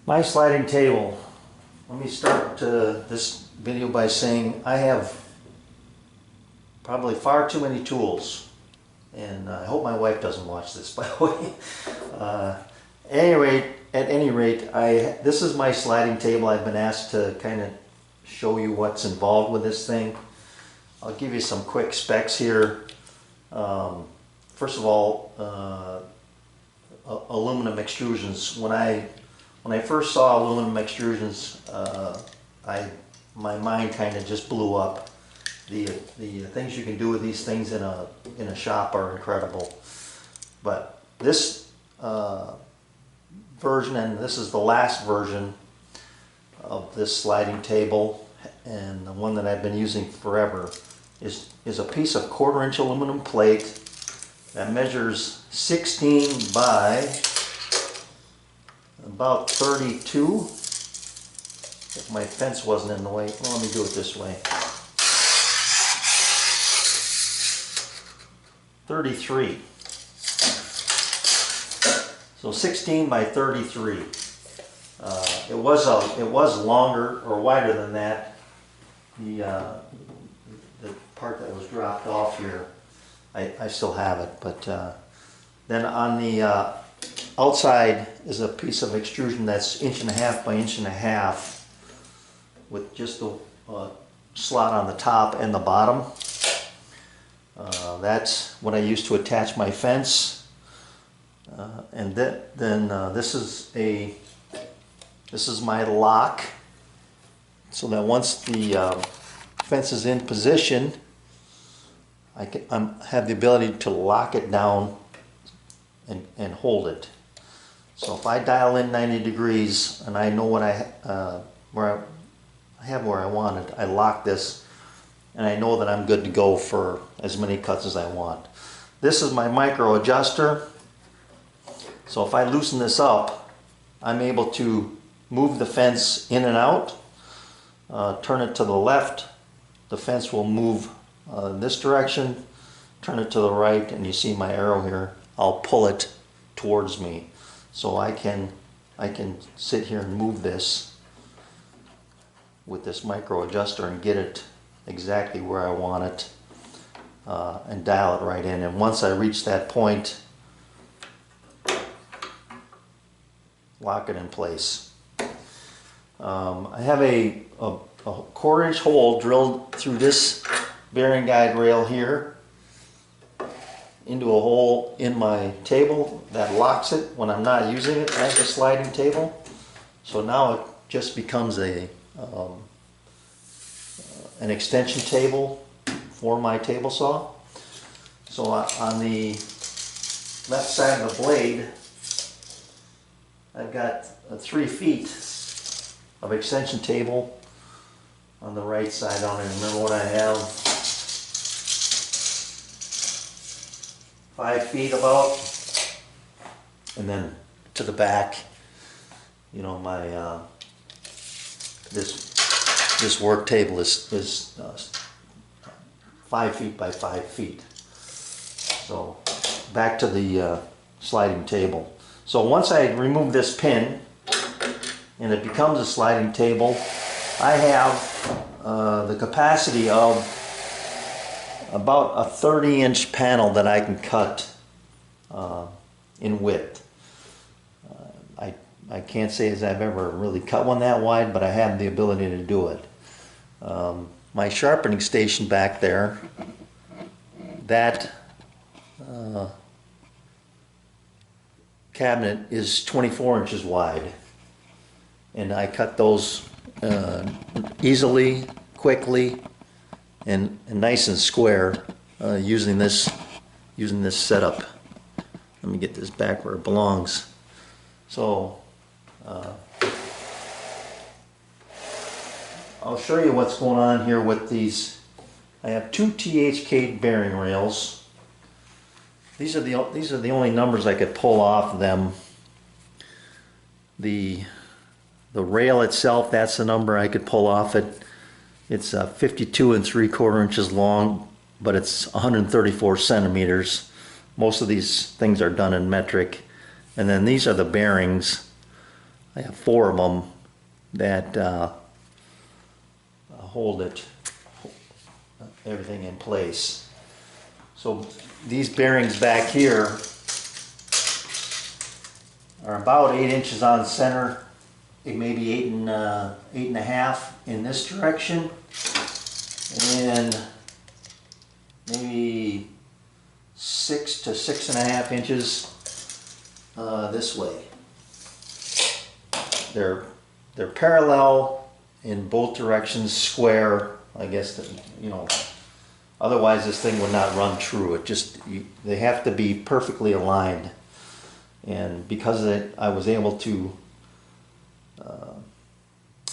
My sliding table. Let me start this video by saying I have probably far too many tools, and I hope my wife doesn't watch this, by the way. At any rate, this is my sliding table. I've been asked to kind of show you what's involved with this thing. I'll give you some quick specs here. First of all, aluminum extrusions. When I first saw aluminum extrusions, my mind kind of just blew up. The things you can do with these things in a shop are incredible. But this version, and this is the last version of this sliding table, and the one that I've been using forever, is a piece of 1/4-inch aluminum plate that measures 16 by about 32. If my fence wasn't in the way, well, let me do it this way. 33. So 16 by 33. It was longer or wider than that. The part that was dropped off here, I still have it. But then on the outside is a piece of extrusion that's 1.5 by 1.5 with just a slot on the top and the bottom. That's what I use to attach my fence. And then this is my lock, so that once the fence is in position, I have the ability to lock it down and hold it. So if I dial in 90 degrees and I know what where I want it, I lock this and I know that I'm good to go for as many cuts as I want. This is my micro adjuster. So if I loosen this up, I'm able to move the fence in and out, turn it to the left, the fence will move this direction, turn it to the right, and you see my arrow here, I'll pull it towards me. So I can sit here and move this with this micro adjuster and get it exactly where I want it, and dial it right in. And once I reach that point, lock it in place. I have a 1/4-inch hole drilled through this bearing guide rail here into a hole in my table that locks it when I'm not using it as a sliding table. So now it just becomes an extension table for my table saw. So on the left side of the blade, I've got 3 feet of extension table. On the right side, I don't even remember what I have. 5 feet about. And then to the back, you know, my this work table is 5 feet by 5 feet. So back to the sliding table. So once I remove this pin and it becomes a sliding table, I have the capacity of about a 30-inch panel that I can cut in width. I can't say as I've ever really cut one that wide, but I have the ability to do it. My sharpening station back there, that cabinet is 24 inches wide, and I cut those easily, quickly, and nice and square using this setup. Let me get this back where it belongs. So I'll show you what's going on here with these. I have 2 THK bearing rails. These are the only numbers I could pull off them. The rail itself, that's the number I could pull off it. It's 52 3/4 inches long, but it's 134 centimeters. Most of these things are done in metric. And then these are the bearings. I have 4 of them that hold everything in place. So these bearings back here are about 8 inches on center, maybe 8.5 in this direction, and maybe 6 to 6.5 inches this way. They're parallel in both directions, square. I guess that, you know, otherwise this thing would not run true. It just, they have to be perfectly aligned. And because of it, I was able to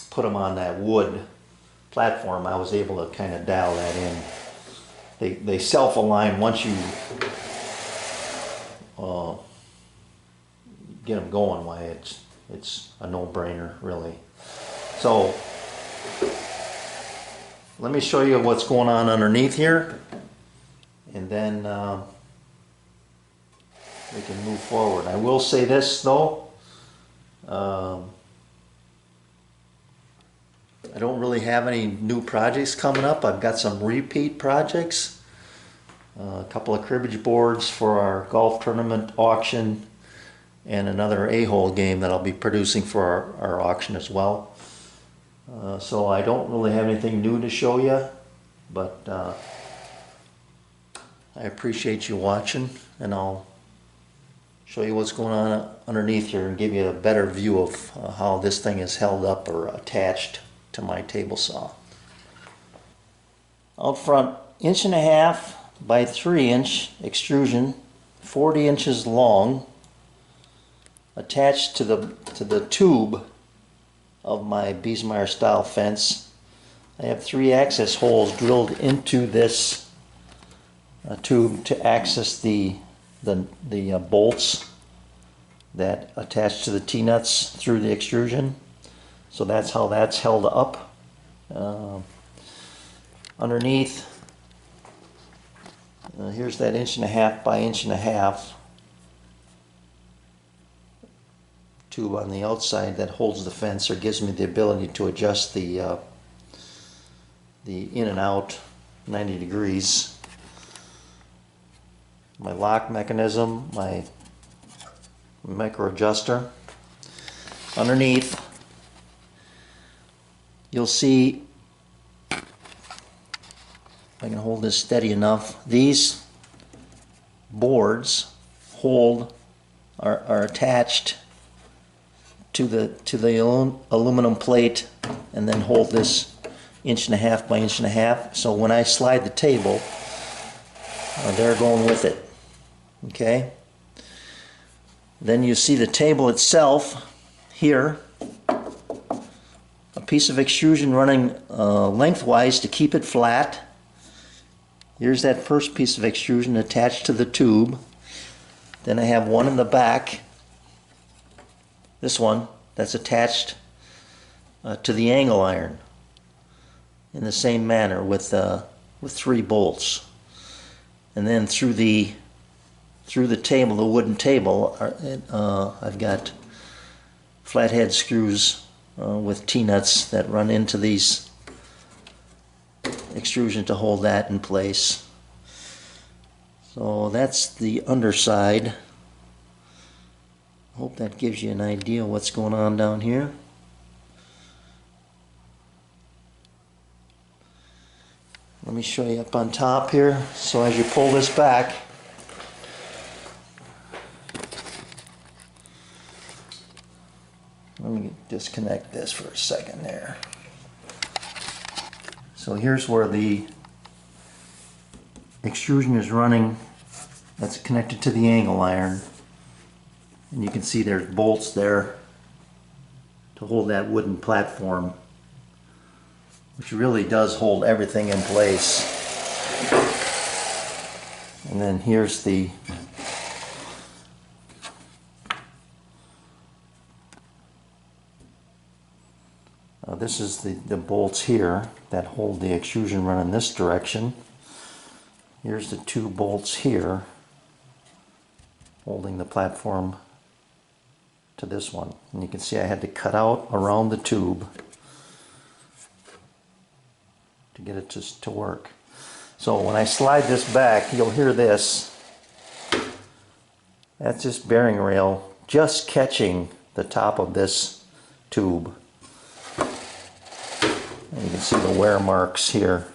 put them on that wood platform. I was able to kind of dial that in. They self-align once you get them going. Why it's a no-brainer, really. So let me show you what's going on underneath here, and then we can move forward. I will say this though, I don't really have any new projects coming up. I've got some repeat projects, a couple of cribbage boards for our golf tournament auction, and another A-hole game that I'll be producing for our auction as well. So I don't really have anything new to show you, but I appreciate you watching, and I'll show you what's going on underneath here and give you a better view of how this thing is held up or attached to my table saw. Out front, 1.5 by 3 inch extrusion, 40 inches long, attached to the tube of my Biesmeyer style fence. I have 3 access holes drilled into this tube to access the bolts that attach to the T-nuts through the extrusion. So that's how that's held up. Underneath, here's that 1.5 by 1.5 tube on the outside that holds the fence, or gives me the ability to adjust the in and out 90 degrees. My lock mechanism, my micro adjuster. Underneath, you'll see, if I can hold this steady enough, these boards are attached to the aluminum plate, and then hold this 1.5 by 1.5. So when I slide the table, they're going with it. Okay. Then you see the table itself here, a piece of extrusion running lengthwise to keep it flat. Here's that first piece of extrusion attached to the tube. Then I have one in the back, this one, that's attached to the angle iron in the same manner with 3 bolts. And then through the table, the wooden table, I've got flathead screws with T-nuts that run into these extrusion to hold that in place. So that's the underside. Hope that gives you an idea of what's going on down here. Let me show you up on top here. So as you pull this back, let me disconnect this for a second there. So here's where the extrusion is running. That's connected to the angle iron. And you can see there's bolts there to hold that wooden platform, which really does hold everything in place. And then here's the this is the bolts here that hold the extrusion run in this direction. Here's the 2 bolts here holding the platform to this one. And you can see I had to cut out around the tube to get it to work. So when I slide this back, you'll hear this. That's this bearing rail just catching the top of this tube. And you can see the wear marks here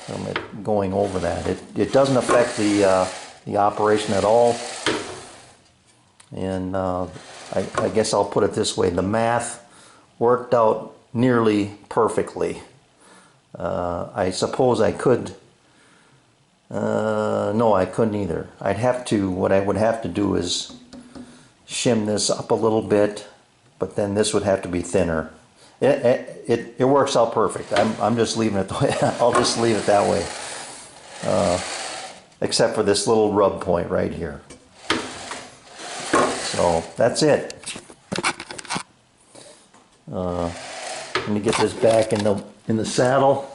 from it going over that. It doesn't affect the operation at all. And I guess I'll put it this way, the math worked out nearly perfectly. I suppose I could, no, I couldn't either. What I would have to do is shim this up a little bit, but then this would have to be thinner. It works out perfect. I'm just leaving it the way, I'll just leave it that way. Except for this little rub point right here. So that's it. Let me get this back in the saddle.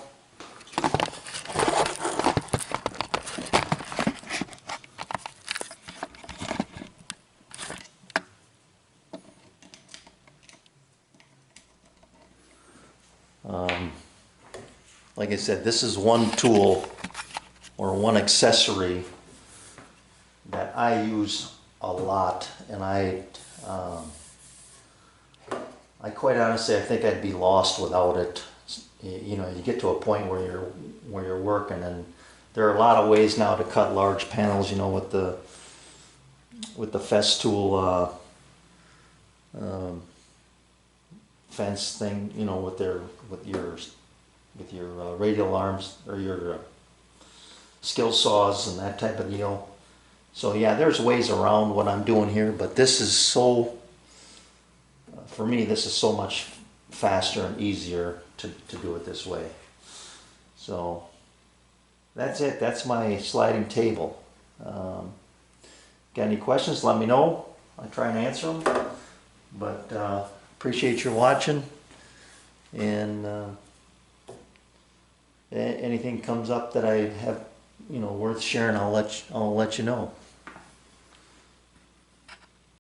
Like I said, this is one tool or one accessory that I use a lot, and I quite honestly, I think I'd be lost without it. You know, you get to a point where you're working, and there are a lot of ways now to cut large panels. You know, with the Festool fence thing. You know, with your radial arms or your skill saws and that type of deal. So yeah, there's ways around what I'm doing here, but this is so, for me, this is so much faster and easier to do it this way. So that's it. That's my sliding table. Got any questions? Let me know. I try and answer them. But appreciate your watching. And anything comes up that I have, you know, worth sharing, I'll let you know.